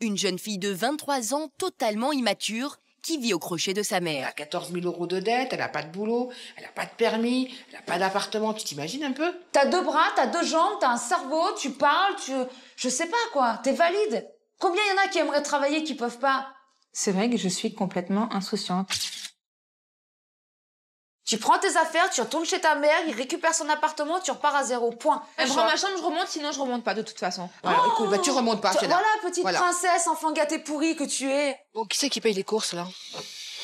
Une jeune fille de 23 ans, totalement immature, qui vit au crochet de sa Elle mère. a 14 000 € de dette, elle n'a pas de boulot, elle n'a pas de permis, elle n'a pas d'appartement. Tu t'imagines un peu? T'as 2 bras, t'as 2 jambes, t'as un cerveau, tu parles, je sais pas quoi, t'es valide. Combien y en a qui aimeraient travailler, qui peuvent pas? C'est vrai que je suis complètement insouciante. Tu prends tes affaires, tu retournes chez ta mère, il récupère son appartement, tu repars à 0, point. Elle prend ma chambre, je remonte, sinon je remonte pas de toute façon. Voilà, écoute, bah, tu remontes pas, Fiona. Voilà, petite princesse, enfant gâté pourri que tu es. Bon, qui c'est qui paye les courses, là?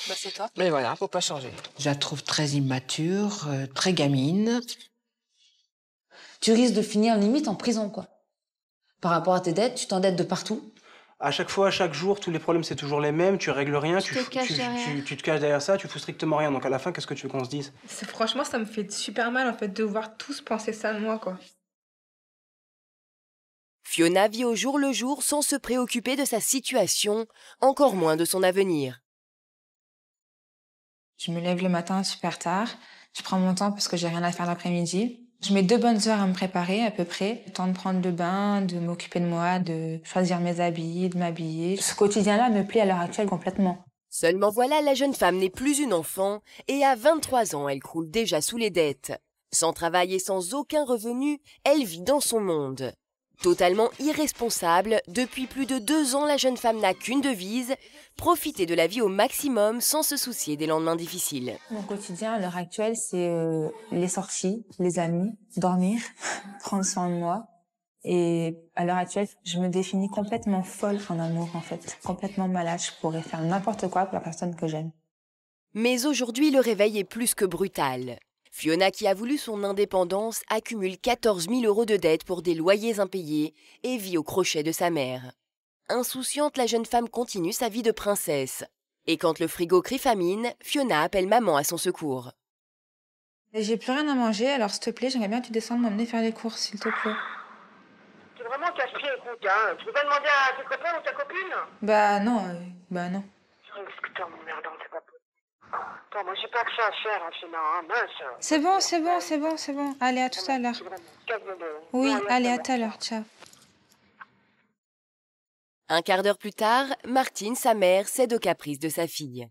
Bah c'est toi. Mais voilà, faut pas changer. Je la trouve très immature, très gamine. Tu risques de finir limite en prison, quoi. Par rapport à tes dettes, tu t'endettes de partout. À chaque fois, à chaque jour, tous les problèmes, c'est toujours les mêmes. Tu règles rien, tu te caches derrière ça, tu fous strictement rien. Donc à la fin, qu'est-ce que tu veux qu'on se dise? Franchement, ça me fait super mal en fait de voir tous penser ça de moi, quoi. Fiona vit au jour le jour sans se préoccuper de sa situation, encore moins de son avenir. Je me lève le matin super tard. Je prends mon temps parce que j'ai rien à faire l'après-midi. Je mets 2 bonnes heures à me préparer, à peu près. Le temps de prendre le bain, de m'occuper de moi, de choisir mes habits, de m'habiller. Ce quotidien-là me plaît à l'heure actuelle complètement. Seulement voilà, la jeune femme n'est plus une enfant et à 23 ans, elle croule déjà sous les dettes. Sans travail et sans aucun revenu, elle vit dans son monde. Totalement irresponsable, depuis plus de 2 ans, la jeune femme n'a qu'une devise, profiter de la vie au maximum sans se soucier des lendemains difficiles. Mon quotidien à l'heure actuelle, c'est les sorties, les amis, dormir, prendre soin de moi. Et à l'heure actuelle, je me définis complètement folle en amour, en fait. Complètement malade, je pourrais faire n'importe quoi pour la personne que j'aime. Mais aujourd'hui, le réveil est plus que brutal. Fiona, qui a voulu son indépendance, accumule 14 000 € de dettes pour des loyers impayés et vit au crochet de sa mère. Insouciante, la jeune femme continue sa vie de princesse. Et quand le frigo crie famine, Fiona appelle maman à son secours. Et j'ai plus rien à manger, alors s'il te plaît, j'aimerais bien que tu descendes m'emmener faire les courses, s'il te plaît. C'est vraiment casse-pied, écoute, hein. Tu peux pas demander à tes copains ou ta copine? Bah non, non. Qu'est-ce que t'es emmerdant, c'est pas possible. Attends, moi j'ai pas que ça à faire, hein, Fiona, hein, mince. C'est bon. Allez, à tout à l'heure. Oui, allez, à tout à l'heure, ciao. Un quart d'heure plus tard, Martine, sa mère, cède aux caprices de sa fille.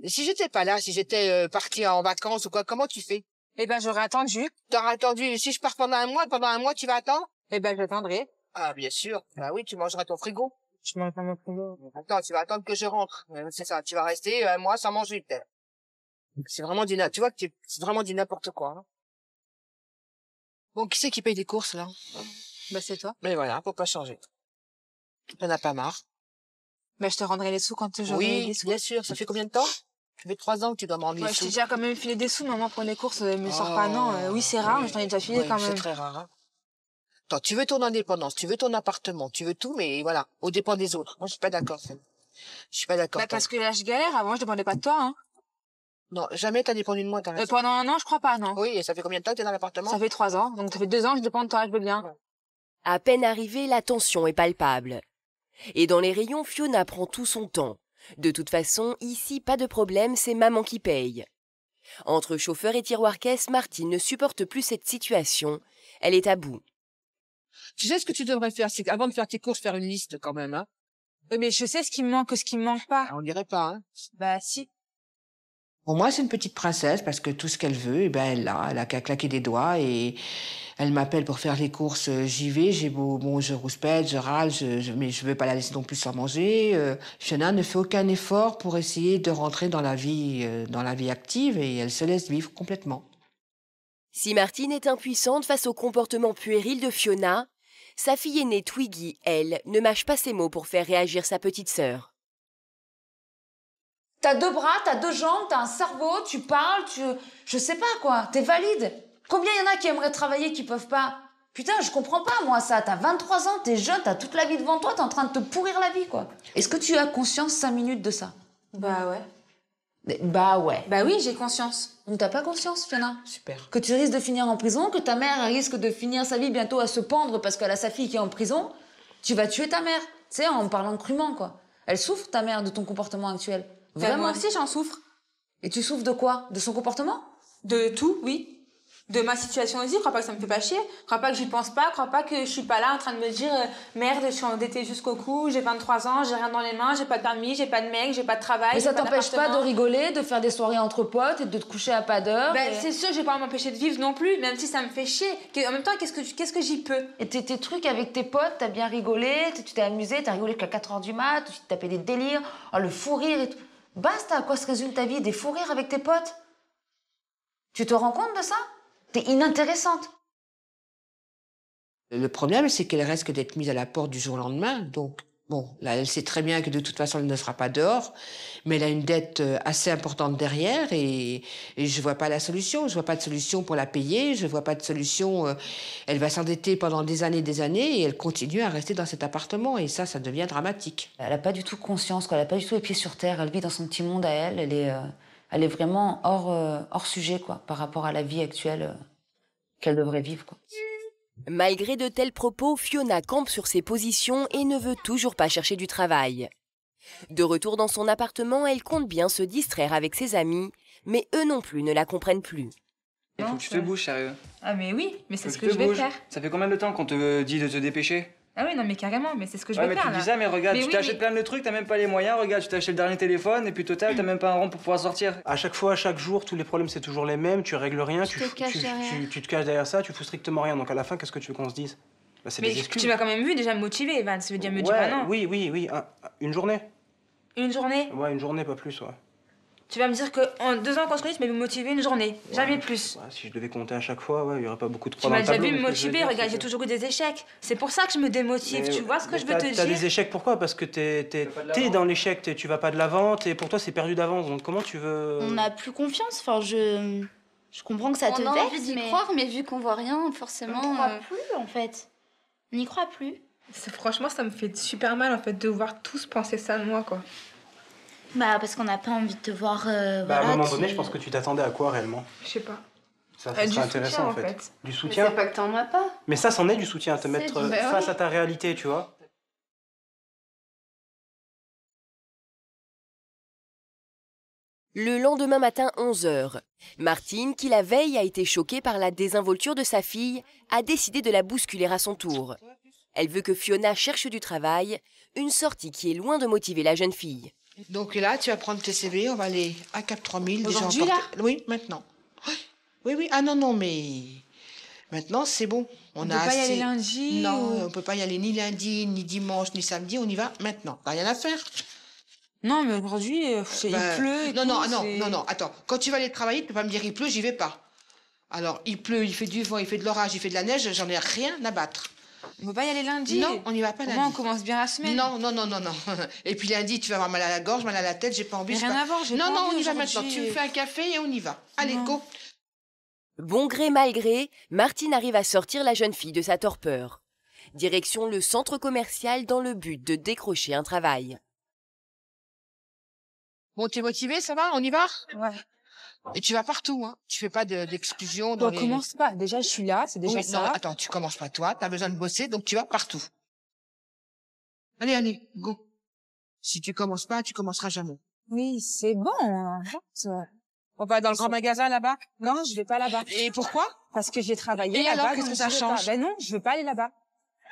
Si j'étais pas là, si j'étais partie en vacances ou quoi, comment tu fais? Eh ben, j'aurais attendu. T'aurais attendu, si je pars pendant un mois, tu vas attendre? Eh ben, j'attendrai. Ah, bien sûr. Bah oui, tu mangeras ton frigo. Je mange pas mon frigo. Attends, tu vas attendre que je rentre. C'est ça, tu vas rester un mois sans manger, peut-être. C'est vraiment tu vois que c'est vraiment du n'importe quoi. Hein. Bon, qui c'est qui paye les courses, là? Bah, c'est toi. Mais voilà, faut pas changer. T'en as pas marre? Bah, je te rendrai les sous quand j'aurai les sous. Bien sûr. Ça fait combien de temps? Ça fait 3 ans que tu dois me rendre les Je sous. t'ai déjà quand même filé des sous, maman, pour les courses. Me sors pas, non. Oui, c'est rare, mais je t'en ai déjà filé quand même. C'est très rare, hein. Attends, tu veux ton indépendance, tu veux ton appartement, tu veux tout, mais voilà, au dépend des autres. Moi, je suis pas d'accord. Je suis pas d'accord. Bah, parce que là, je galère. Avant, je dépendais pas de toi, hein. Non, jamais t'as dépendu de moi, t'as raison. Pendant 1 an, je crois pas, non. Oui, et ça fait combien de temps que t'es dans l'appartement? Ça fait 3 ans. Donc, ça fait 2 ans que je dépends de toi, je veux bien. Ouais. À peine arrivée, la tension est palpable. Et dans les rayons, Fiona prend tout son temps. De toute façon, ici, pas de problème, c'est maman qui paye. Entre chauffeur et tiroir-caisse, Martine ne supporte plus cette situation. Elle est à bout. Tu sais ce que tu devrais faire, c'est qu'avant de faire tes courses, faire une liste quand même, hein. Oui, mais je sais ce qui me manque, ce qui me manque pas. Ah, on dirait pas, hein. Bah, si. Pour moi, c'est une petite princesse parce que tout ce qu'elle veut, eh ben, elle a qu'à claquer des doigts et elle m'appelle pour faire les courses. J'y vais, je rouspète, je râle, mais je veux pas la laisser non plus sans manger. Fiona ne fait aucun effort pour essayer de rentrer dans la vie active et elle se laisse vivre complètement. Si Martine est impuissante face au comportement puéril de Fiona, sa fille aînée Twiggy, elle, ne mâche pas ses mots pour faire réagir sa petite sœur. T'as 2 bras, t'as 2 jambes, t'as un cerveau, tu parles, je sais pas quoi, t'es valide. Combien y en a qui aimeraient travailler, qui peuvent pas? Putain, je comprends pas, moi, ça. T'as 23 ans, t'es jeune, t'as toute la vie devant toi, t'es en train de te pourrir la vie, quoi. Est-ce que tu as conscience 5 minutes de ça? Bah, ouais. Bah ouais. Bah oui, j'ai conscience. Donc t'as pas conscience, Fiona? Super. Que tu risques de finir en prison, que ta mère risque de finir sa vie bientôt à se pendre parce qu'elle a sa fille qui est en prison. Tu vas tuer ta mère, tu sais, en parlant crûment, quoi. Elle souffre, ta mère, de ton comportement actuel. Bah, Vraiment. moi aussi, j'en souffre. Et tu souffres de quoi? De son comportement? De tout, oui. de ma situation aussi, crois pas que ça me fait pas chier, crois pas que j'y pense pas, crois pas que je suis pas là en train de me dire merde, je suis endettée jusqu'au cou, j'ai 23 ans, j'ai rien dans les mains, j'ai pas de permis, j'ai pas de mec, j'ai pas de travail. Mais ça t'empêche pas de rigoler, de faire des soirées entre potes et de te coucher à pas d'heure. Ben, c'est sûr, j'ai pas à m'empêcher de vivre non plus, même si ça me fait chier. En même temps, qu'est-ce que j'y peux? Et tes trucs avec tes potes, t'as bien rigolé, tu t'es amusé, t'as rigolé jusqu'à 4 h du mat, tu t'es tapé des délires, oh, le fou rire et tout. Basta, à quoi se résume ta vie? Des fous rires avec tes potes? Tu te rends compte de ça? T'es inintéressante. Le problème, c'est qu'elle risque d'être mise à la porte du jour au lendemain. Donc, bon, là, elle sait très bien que de toute façon, elle ne sera pas dehors. Mais elle a une dette assez importante derrière et je vois pas la solution. Je vois pas de solution pour la payer. Je vois pas de solution. Elle va s'endetter pendant des années et elle continue à rester dans cet appartement. Et ça devient dramatique. Elle a pas du tout conscience, quoi. Elle a pas du tout les pieds sur terre. Elle vit dans son petit monde à elle. Elle est vraiment hors sujet, quoi, par rapport à la vie actuelle qu'elle devrait vivre, quoi. Malgré de tels propos, Fiona campe sur ses positions et ne veut toujours pas chercher du travail. De retour dans son appartement, elle compte bien se distraire avec ses amis, mais eux non plus ne la comprennent plus. Il faut que tu te bouges, sérieux. Ah mais oui, mais c'est ce que je vais faire. Ça fait combien de temps qu'on te dit de te dépêcher? Ah oui, non mais carrément, mais c'est ce que je vais faire tu là. dis ça, mais regarde, tu t'achètes plein de trucs, t'as même pas les moyens, regarde, tu t'achètes le dernier téléphone, et puis total, t'as même pas un rond pour pouvoir sortir. À chaque fois, à chaque jour, tous les problèmes c'est toujours les mêmes, tu règles rien, tu te caches derrière ça, tu fous strictement rien. Donc à la fin, qu'est-ce que tu veux qu'on se dise? Bah, c'est des excuses. Tu m'as quand même vu déjà me motiver, Evan, ça veut dire me dire non. Oui, une journée. Une journée? Ouais, une journée, pas plus, ouais. Tu vas me dire qu'en 2 ans qu'on se connaît, tu m'as motivé une journée, jamais plus. Ouais, si je devais compter à chaque fois, ouais, il y aurait pas beaucoup de Tu m'as déjà vu me motiver, regarde, j'ai toujours eu des échecs. C'est pour ça que je me démotive, tu vois ce que je veux te dire? T'as des échecs, pourquoi? Parce que t'es dans l'échec, tu vas pas de l'avant, pour toi c'est perdu d'avance, donc comment tu veux... On n'a plus confiance, enfin je comprends que ça te vexe, On a envie d'y croire, mais vu qu'on voit rien, forcément... On n'y croit plus, en fait. On n'y croit plus. Franchement, ça me fait super mal, en fait, de voir tous penser ça de moi, quoi. Bah, parce qu'on n'a pas envie de te voir... à un moment donné, je pense que tu t'attendais à quoi, réellement? Je sais pas. Ça serait intéressant, en fait. Du soutien? Mais c'est pas que t'en as pas. Mais ça, c'en est du soutien, te mettre face à ta réalité, tu vois. Le lendemain matin, 11 h, Martine, qui la veille a été choquée par la désinvolture de sa fille, a décidé de la bousculer à son tour. Elle veut que Fiona cherche du travail, une sortie qui est loin de motiver la jeune fille. Donc là, tu vas prendre tes CV, on va aller à Cap 3000. Aujourd'hui, là? Oui, maintenant. Oui. Ah non, mais maintenant, c'est bon. On peut pas y aller lundi? Non, on peut pas y aller ni lundi, ni dimanche, ni samedi. On y va maintenant. T'as rien à faire. Non, mais aujourd'hui, il pleut et non, attends. Quand tu vas aller travailler, tu peux pas me dire il pleut, j'y vais pas. Alors, il pleut, il fait du vent, il fait de l'orage, il fait de la neige, j'en ai rien à battre. On peut pas y aller lundi? Non, on n'y va pas lundi. Au moins, on commence bien la semaine. Non. Et puis lundi, tu vas avoir mal à la gorge, mal à la tête, j'ai pas envie. Rien à voir, j'ai pas envie. Non, on y va maintenant. Tu me fais un café et on y va. Allez, go. Bon gré mal gré, Martine arrive à sortir la jeune fille de sa torpeur. Direction le centre commercial dans le but de décrocher un travail. Bon, t'es motivée, ça va? On y va? Ouais. Et tu vas partout, hein? Tu fais pas d'exclusion dans les... commence pas. Déjà, je suis là, c'est déjà ça. Non, attends, tu commences pas toi. T'as besoin de bosser, donc tu vas partout. Allez, go. Si tu commences pas, tu commenceras jamais. Oui, c'est bon. On va dans le grand magasin là-bas? Non, je vais pas là-bas. Et pourquoi? Parce que j'ai travaillé et là-bas. Alors, qu'est-ce que ça change? Ben non, je veux pas aller là-bas.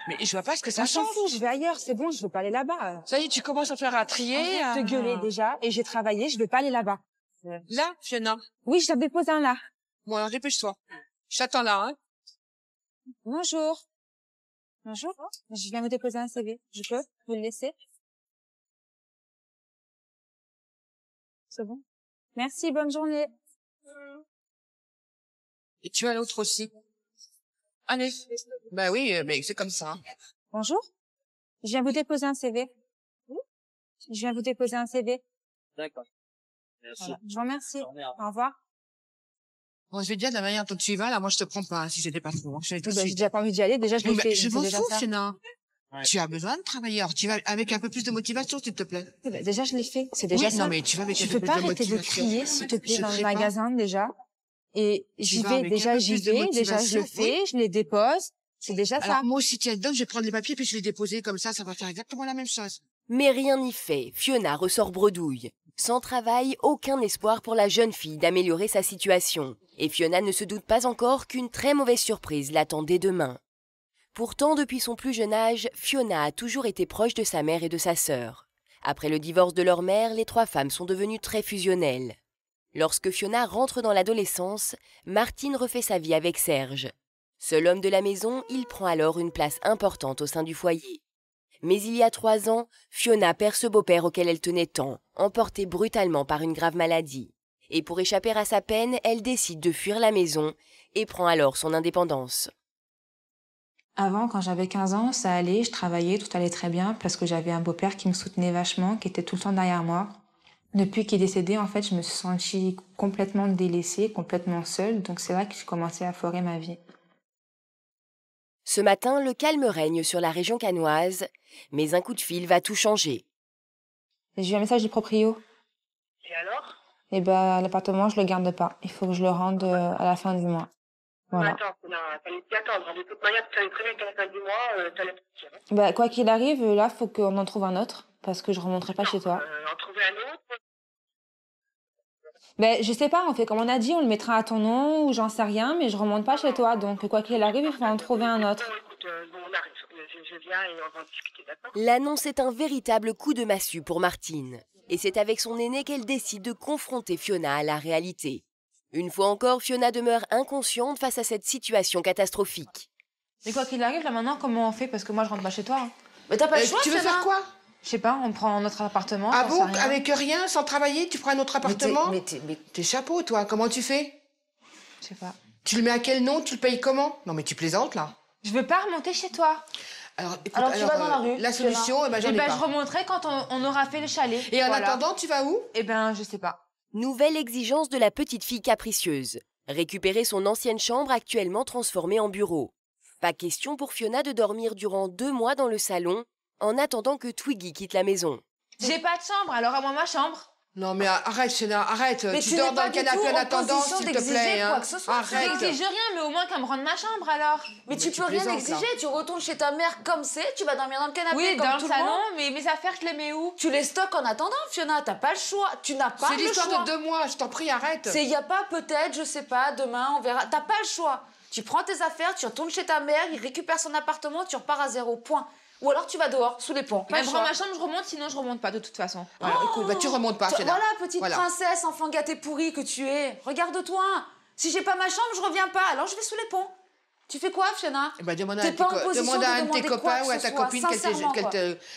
Mais je vois pas ce que ça change. Je vais ailleurs, c'est bon, je veux pas aller là-bas. Ça y est, tu commences à faire à trier. Arrête de gueuler déjà, et j'ai travaillé, je veux pas aller là-bas. Là, Fiona? Oui, je t'en dépose un là. Bon, alors dépêche-toi. Je t'attends là, hein. Bonjour. Bonjour. Je viens me déposer un CV. Je peux vous le laisser? C'est bon? Merci, bonne journée. Et tu as l'autre aussi. Allez. Ben oui, mais c'est comme ça. Bonjour. Je viens vous déposer un CV. Je viens vous déposer un CV. D'accord. Merci. Voilà. Je vous remercie. Au revoir. Bon, je vais te dire de la manière dont tu y vas, là, moi, je te prends pas, hein, si j'étais pas trop. Je vais tout de J'ai suite. déjà pas envie d'y aller. Déjà, je l'ai fait. Je m'en déjà fous, ça. Fiona. Ouais. Tu as besoin de travailler. Alors, tu vas avec un peu plus de motivation, s'il te plaît. Déjà, je l'ai fait. C'est déjà oui, ça. Non, mais tu vas avec un Tu peu peux plus pas de arrêter de motivation. crier, s'il te plaît, dans le magasin, déjà. Et j'y vais. Déjà, j'y vais. Déjà, je le fais. Je les dépose. C'est déjà ça. Alors, moi aussi, tiens, donc, je vais prendre les papiers puis je vais les déposer comme ça va faire exactement la même chose. Mais rien n'y fait, Fiona ressort bredouille. Sans travail, aucun espoir pour la jeune fille d'améliorer sa situation. Et Fiona ne se doute pas encore qu'une très mauvaise surprise l'attend dès demain. Pourtant, depuis son plus jeune âge, Fiona a toujours été proche de sa mère et de sa sœur. Après le divorce de leur mère, les 3 femmes sont devenues très fusionnelles. Lorsque Fiona rentre dans l'adolescence, Martine refait sa vie avec Serge. Seul homme de la maison, il prend alors une place importante au sein du foyer. Mais il y a 3 ans, Fiona perd ce beau-père auquel elle tenait tant, emportée brutalement par une grave maladie. Et pour échapper à sa peine, elle décide de fuir la maison et prend alors son indépendance. Avant, quand j'avais 15 ans, ça allait, je travaillais, tout allait très bien parce que j'avais un beau-père qui me soutenait vachement, qui était tout le temps derrière moi. Depuis qu'il est décédé, en fait, je me suis sentie complètement délaissée, complètement seule, donc c'est là que j'ai commencé à foirer ma vie. Ce matin, le calme règne sur la région cannoise, mais un coup de fil va tout changer. J'ai eu un message du proprio. Et alors? Eh ben, l'appartement, je le garde pas. Il faut que je le rende à la fin du mois. Voilà. Attends, t'allais t'y attendre. De toute manière, tu savais très bien qu'à la fin du mois, t'allais partir. Bah, quoi qu'il arrive, là, faut qu'on en trouve un autre, parce que je remonterai pas chez toi. En trouver un autre? Ben, je sais pas, on fait comme on a dit, on le mettra à ton nom, ou j'en sais rien, mais je remonte pas chez toi, donc quoi qu'il arrive, il faut en trouver un autre. Bon, écoute, bon, on arrive. Je viens et on va en discuter, d'accord? L'annonce est un véritable coup de massue pour Martine. Et c'est avec son aînée qu'elle décide de confronter Fiona à la réalité. Une fois encore, Fiona demeure inconsciente face à cette situation catastrophique. Mais quoi qu'il arrive, là maintenant, comment on fait? Parce que moi, je rentre pas chez toi. Hein. Mais t'as pas le choix, Tu veux faire quoi? Je sais pas, on prend notre appartement. Ah bon? Avec rien, sans travailler, tu prends un autre appartement? Mais t'es chapeau, toi. Comment tu fais? Je sais pas. Tu le mets à quel nom? Tu le payes comment? Non, mais tu plaisantes, là. Je veux pas remonter chez toi. Alors, écoute, alors tu vas dans la rue. La solution, eh ben, j'en ai pas. Je remonterai quand on aura fait le chalet. Et en voilà. attendant, tu vas où? Eh ben, je sais pas. Nouvelle exigence de la petite fille capricieuse. Récupérer son ancienne chambre actuellement transformée en bureau. Pas question pour Fiona de dormir durant 2 mois dans le salon en attendant que Twiggy quitte la maison. J'ai pas de chambre, alors à moi ma chambre. Non mais arrête, Fiona, arrête. Mais tu dors dans le canapé en attendant, s'il te plaît. Hein. Arrête. J'exige rien, mais au moins qu'elle me rende ma chambre alors. Mais tu peux rien exiger, tu retournes chez ta mère comme c'est, tu vas dormir dans le canapé oui, comme dans tout le salon, monde. mais mes affaires, je les mets où? Tu les stockes en attendant, Fiona, t'as pas le choix. Tu n'as pas le choix. C'est l'histoire de 2 mois, je t'en prie, arrête. Y a pas peut-être, je sais pas, demain, on verra. T'as pas le choix. Tu prends tes affaires, tu retournes chez ta mère, il récupère son appartement, tu repars à 0, point. Ou alors tu vas dehors, sous les ponts. Elle prend ma chambre, je remonte, sinon je remonte pas de toute façon. Voilà, écoute, bah, tu remontes pas, Fiona. Voilà, petite princesse, enfant gâté pourri que tu es. Regarde-toi. Si j'ai pas ma chambre, je reviens pas, alors je vais sous les ponts. Tu fais quoi, Fiona? Bah, demande à T'es pas en position un de de tes demander copains quoi ou à que ta ce soit, copine sincèrement, quoi.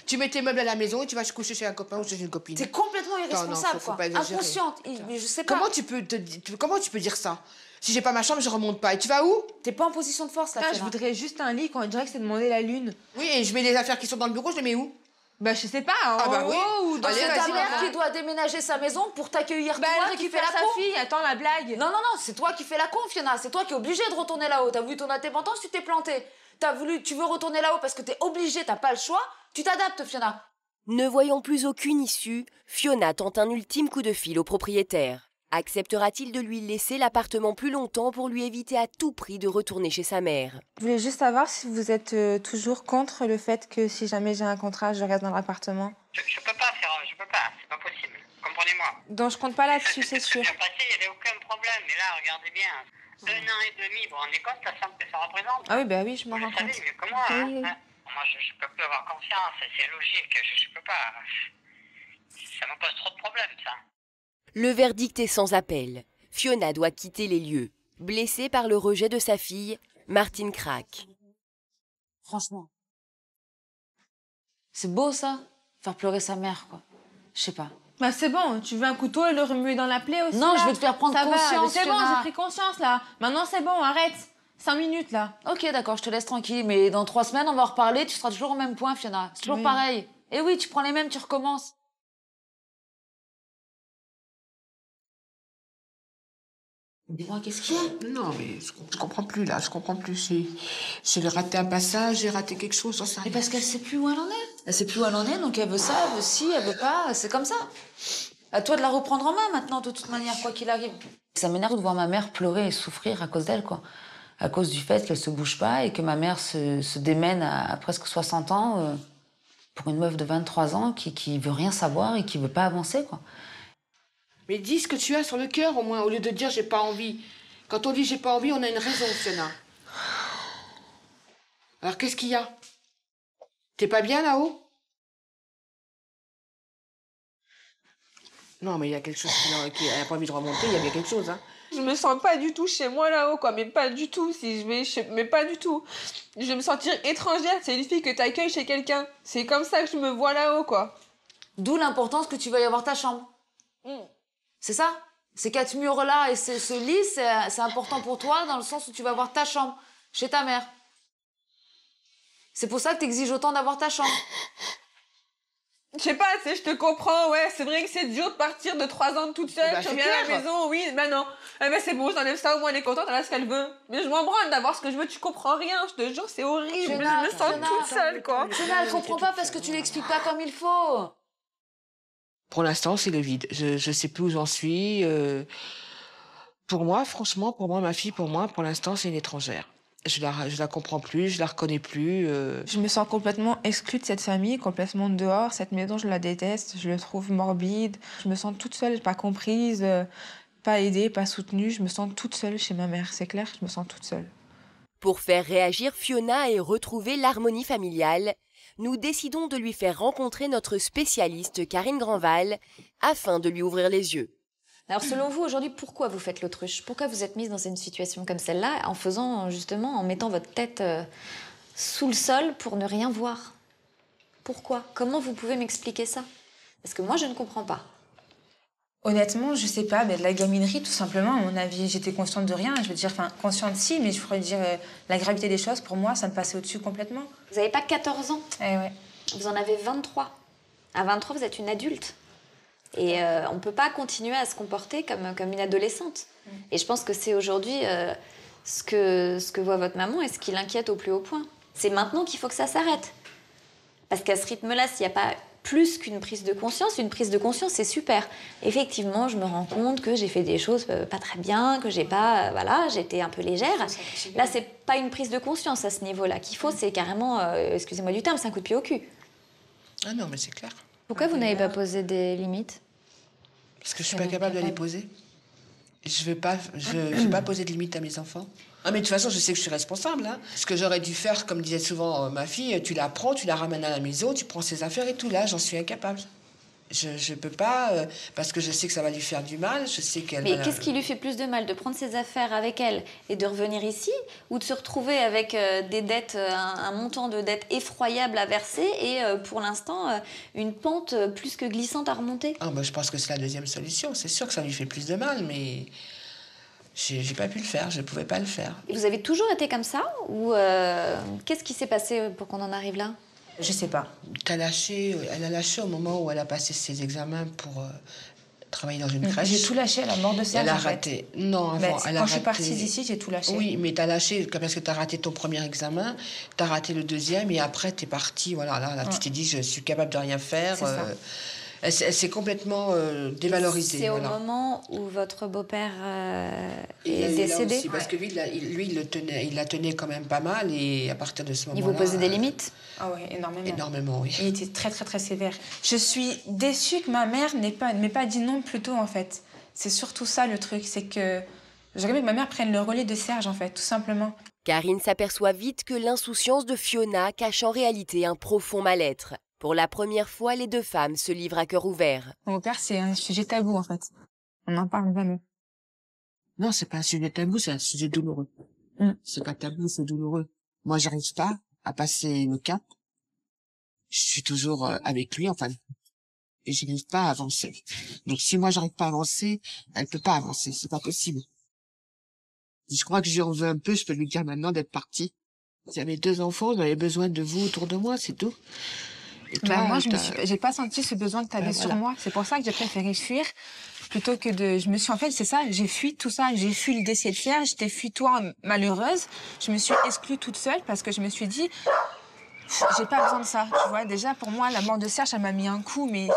Tu mets tes meubles à la maison et tu vas se coucher chez un copain ou chez une copine. T'es complètement irresponsable, faut quoi. pas exagérer. Inconsciente. Mais je sais pas. Comment tu peux dire ça? Si j'ai pas ma chambre, je remonte pas. Et tu vas où? T'es pas en position de force, là, je voudrais juste un lit, quand on dirait que c'est demander la lune. Oui, et je mets les affaires qui sont dans le bureau, je les mets où? Bah, je sais pas, en bah oui. haut ou dans Allez, C'est vas-y, ta mère maman. qui doit déménager sa maison pour t'accueillir Bah, toi elle qui fais récupère la sa con. fille, attends la blague. Non, non, non, c'est toi qui fais la con, Fiona. C'est toi qui es obligée de retourner là-haut. T'as voulu ton indépendance, tu t'es planté. Tu veux retourner là-haut parce que t'es obligée, t'as pas le choix. Tu t'adaptes, Fiona. Ne voyant plus aucune issue, Fiona tente un ultime coup de fil au propriétaire. Acceptera-t-il de lui laisser l'appartement plus longtemps pour lui éviter à tout prix de retourner chez sa mère? Je voulais juste savoir si vous êtes toujours contre le fait que si jamais j'ai un contrat, je reste dans l'appartement. Je peux pas, c'est pas possible. Comprenez-moi. Donc je compte pas là-dessus, c'est sûr. Dans le passé, il n'y avait aucun problème. Mais là, regardez bien. 1 an et demi, vous vous rendez compte la somme que ça représente? Ah oui, bah oui, je m'en Vous rends le savez compte. mieux que moi. Oui, oui. Hein. Moi, je peux plus avoir confiance. C'est logique. Je peux pas. Ça me pose trop de problèmes, ça. Le verdict est sans appel. Fiona doit quitter les lieux. Blessée par le rejet de sa fille, Martine craque. Franchement. C'est beau, ça? Faire pleurer sa mère, quoi. Je sais pas. Bah c'est bon, tu veux un couteau et le remuer dans la plaie aussi? Non, là je vais te faire prendre Ça va, conscience, mais c'est bon, Fiona. j'ai pris conscience là. Maintenant c'est bon, arrête. 5 minutes là. Ok, d'accord, je te laisse tranquille. Mais dans 3 semaines, on va en reparler. Tu seras toujours au même point, Fiona. C'est toujours Oui. pareil. Et oui, tu prends les mêmes, tu recommences. Dis-moi, qu'est-ce qu'il y a? Non, mais je comprends plus, là. Je comprends plus. J'ai raté un passage, j'ai raté quelque chose, j'en sais Mais rien. parce qu'elle sait plus où elle en est. Elle sait plus où elle en est, donc elle veut ça, elle veut ci, elle veut pas. C'est comme ça. À toi de la reprendre en main maintenant, de toute manière, quoi qu'il arrive. Ça m'énerve de voir ma mère pleurer et souffrir à cause d'elle, quoi. À cause du fait qu'elle se bouge pas et que ma mère se démène à presque 60 ans pour une meuf de 23 ans qui veut rien savoir et qui veut pas avancer, quoi. Mais dis ce que tu as sur le cœur, au moins, au lieu de dire j'ai pas envie. Quand on dit j'ai pas envie, on a une raison, Fiona. Alors, qu'est-ce qu'il y a? T'es pas bien là-haut? Non, mais il y a quelque chose qui n'a pas envie de remonter, il y a bien quelque chose, hein. Je me sens pas du tout chez moi là-haut, quoi, mais pas du tout. Mais pas du tout. Je vais me sentir étrangère. C'est une fille que t'accueilles chez quelqu'un. C'est comme ça que je me vois là-haut, quoi. D'où l'importance que tu veuilles avoir ta chambre. C'est ça? Ces 4 murs-là et ce lit, c'est important pour toi dans le sens où tu vas avoir ta chambre chez ta mère. C'est pour ça que t'exiges autant d'avoir ta chambre. Je sais pas, je te comprends, ouais. C'est vrai que c'est dur de partir de 3 ans toute seule. Tu reviens à la maison, oui, ben non. Eh ben c'est bon, j'enlève ça, au moins elle est contente, elle a ce qu'elle veut. Mais je m'en branle d'avoir ce que je veux, tu comprends rien, je te jure, c'est horrible. Je me sens toute seule, quoi. Fiona, elle comprend pas parce que tu l'expliques pas comme il faut. Pour l'instant, c'est le vide. Je sais plus où j'en suis. Pour moi, franchement, ma fille, pour l'instant, c'est une étrangère. Je la comprends plus, je la reconnais plus. Je me sens complètement exclue de cette famille, complètement dehors. Cette maison, je la déteste, je la trouve morbide. Je me sens toute seule, pas comprise, pas aidée, pas soutenue. Je me sens toute seule chez ma mère, c'est clair, je me sens toute seule. Pour faire réagir Fiona et retrouver l'harmonie familiale, nous décidons de lui faire rencontrer notre spécialiste Karine Grandval afin de lui ouvrir les yeux. Alors selon vous, aujourd'hui, pourquoi vous faites l'autruche? Pourquoi vous êtes mise dans une situation comme celle-là en mettant votre tête sous le sol pour ne rien voir? Pourquoi? Comment vous pouvez m'expliquer ça? Parce que moi, je ne comprends pas. Honnêtement, je sais pas, mais de la gaminerie, tout simplement, à mon avis. J'étais consciente de rien, je veux dire, enfin, consciente si, mais je pourrais dire, la gravité des choses, pour moi, ça me passait au-dessus complètement. Vous n'avez pas 14 ans? Eh ouais. Vous en avez 23. À 23, vous êtes une adulte. Et on ne peut pas continuer à se comporter comme une adolescente. Et je pense que c'est aujourd'hui ce que voit votre maman et ce qui l'inquiète au plus haut point. C'est maintenant qu'il faut que ça s'arrête. Parce qu'à ce rythme-là, s'il n'y a pas plus qu'une prise de conscience, c'est super. Effectivement, je me rends compte que j'ai fait des choses pas très bien, que j'ai pas... voilà, j'étais un peu légère. Là, c'est pas une prise de conscience à ce niveau-là. Qu'il faut, c'est carrément, excusez-moi du terme, c'est un coup de pied au cul. Ah non, mais c'est clair. Pourquoi vous n'avez pas posé des limites? Parce que je suis pas capable de les poser. Je vais pas poser de limites à mes enfants. Ah mais de toute façon, je sais que je suis responsable. Hein. Ce que j'aurais dû faire, comme disait souvent ma fille, tu la prends, tu la ramènes à la maison, tu prends ses affaires et tout. Là, j'en suis incapable. Je peux pas, parce que je sais que ça va lui faire du mal, je sais qu'elle... Mais qu'est-ce qui lui fait plus de mal? De prendre ses affaires avec elle et de revenir ici? Ou de se retrouver avec des dettes, un montant de dettes effroyable à verser et pour l'instant, une pente plus que glissante à remonter? Ah, bah, je pense que c'est la deuxième solution. C'est sûr que ça lui fait plus de mal, mais... J'ai pas pu le faire, je pouvais pas le faire. Et vous avez toujours été comme ça? Ou qu'est-ce qui s'est passé pour qu'on en arrive là? Je sais pas. Elle a lâché au moment où elle a passé ses examens pour travailler dans une crèche. J'ai tout lâché à la mort de Serge. Elle a raté. Non, avant, elle a raté. Quand je suis partie d'ici, j'ai tout lâché. Oui, mais t'as lâché parce que t'as raté ton premier examen, t'as raté le deuxième et après t'es partie. Voilà, là tu t'es dit je suis capable de rien faire. C'est ça. Elle s'est complètement dévalorisée. C'est au moment où votre beau-père est décédé? Aussi, parce que lui, il la tenait quand même pas mal et à partir de ce moment-là... Il vous posait des limites? Ah oui, énormément. Énormément, oui. Il était très, très, très sévère. Je suis déçue que ma mère m'ait pas dit non plus tôt, en fait. C'est surtout ça, le truc, c'est que j'aurais aimé que ma mère prenne le relais de Serge, en fait, tout simplement. Karine s'aperçoit vite que l'insouciance de Fiona cache en réalité un profond mal-être. Pour la première fois, les deux femmes se livrent à cœur ouvert. Mon père, c'est un sujet tabou, en fait. On n'en parle jamais. Non, c'est pas un sujet tabou, c'est un sujet douloureux. C'est pas tabou, c'est douloureux. Moi, j'arrive pas à passer le cap. Je suis toujours avec lui, enfin, et je n'arrive pas à avancer. Donc, si moi, j'arrive pas à avancer, elle peut pas avancer, c'est pas possible. Je crois que je lui en veux un peu, je peux lui dire maintenant d'être partie. J'avais 2 enfants, j'avais besoin de vous autour de moi, c'est tout. Toi, moi, j'ai pas senti ce besoin que tu avais sur moi. C'est pour ça que j'ai préféré fuir plutôt que de... En fait, c'est ça, j'ai fui tout ça. J'ai fui le décès de Serge, j'étais fui toi malheureuse. Je me suis exclue toute seule parce que je me suis dit, j'ai pas besoin de ça, tu vois. Déjà, pour moi, la mort de Serge, elle m'a mis un coup, mais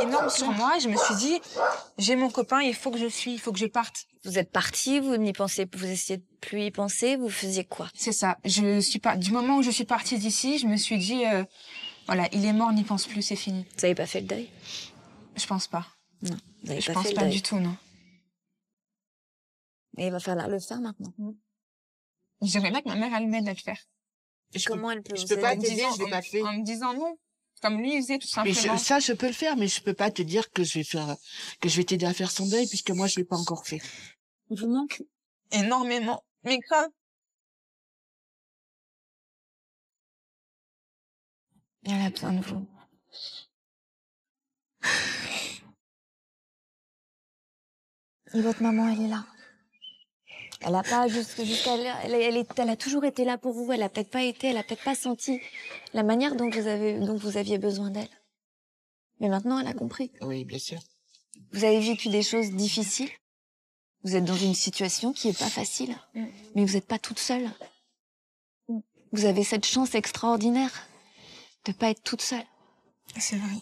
énorme sur moi. Je me suis dit, j'ai mon copain, il faut que je fuis, il faut que je parte. Vous êtes partie, vous n'y pensez, vous essayez de plus y penser, vous faisiez quoi? C'est ça. Du moment où je suis partie d'ici, je me suis dit... Voilà, il est mort, n'y pense plus, c'est fini. Vous avez pas fait le deuil? Je pense pas. Non. Je pense pas du tout, non. Et il va falloir le faire maintenant. J'aimerais bien que ma mère, elle m'aide à le faire. Comment elle peut Je peux pas te dire, je l'ai pas fait. En me disant non. Comme lui, il faisait tout simplement. Mais ça, je peux le faire, mais je peux pas te dire que je vais t'aider à faire son deuil, puisque moi, je l'ai pas encore fait. Il vous manque énormément. Mais grave. Elle a besoin de vous. Et votre maman, elle est là. Elle a pas jusqu'à elle a toujours été là pour vous. Elle a peut-être pas senti la manière dont vous aviez besoin d'elle. Mais maintenant, elle a compris. Oui, bien sûr. Vous avez vécu des choses difficiles. Vous êtes dans une situation qui est pas facile. Mais vous n'êtes pas toute seule. Vous avez cette chance extraordinaire de pas être toute seule. C'est vrai.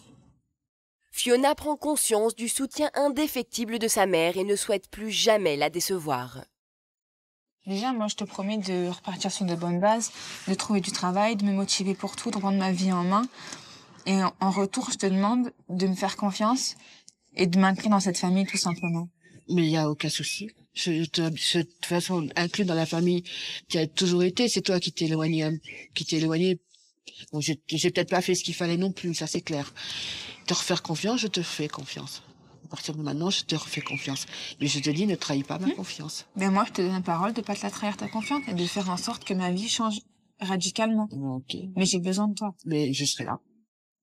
Fiona prend conscience du soutien indéfectible de sa mère et ne souhaite plus jamais la décevoir. Déjà, moi, je te promets de repartir sur de bonnes bases, de trouver du travail, de me motiver pour tout, de prendre ma vie en main. Et en retour, je te demande de me faire confiance et de m'inclure dans cette famille, tout simplement. Mais il y a aucun souci. De toute façon, inclus dans la famille qui a toujours été, c'est toi qui t'es éloigné. Bon, j'ai peut-être pas fait ce qu'il fallait non plus, ça c'est clair. Te refaire confiance, je te fais confiance. À partir de maintenant, je te refais confiance. Mais je te dis, ne trahis pas ma confiance. Mais moi, je te donne la parole de pas te la trahir ta confiance et de faire en sorte que ma vie change radicalement. Ok. Mais j'ai besoin de toi. Mais je serai là.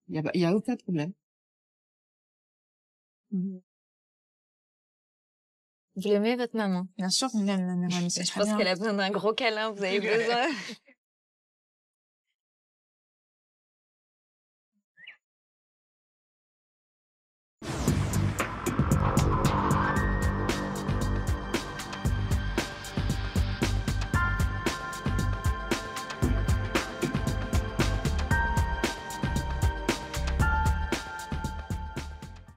Il y a aucun problème. Vous l'aimez, votre maman? Bien sûr, je l'aime, ma mère. Je pense qu'elle a besoin d'un gros câlin, vous avez besoin.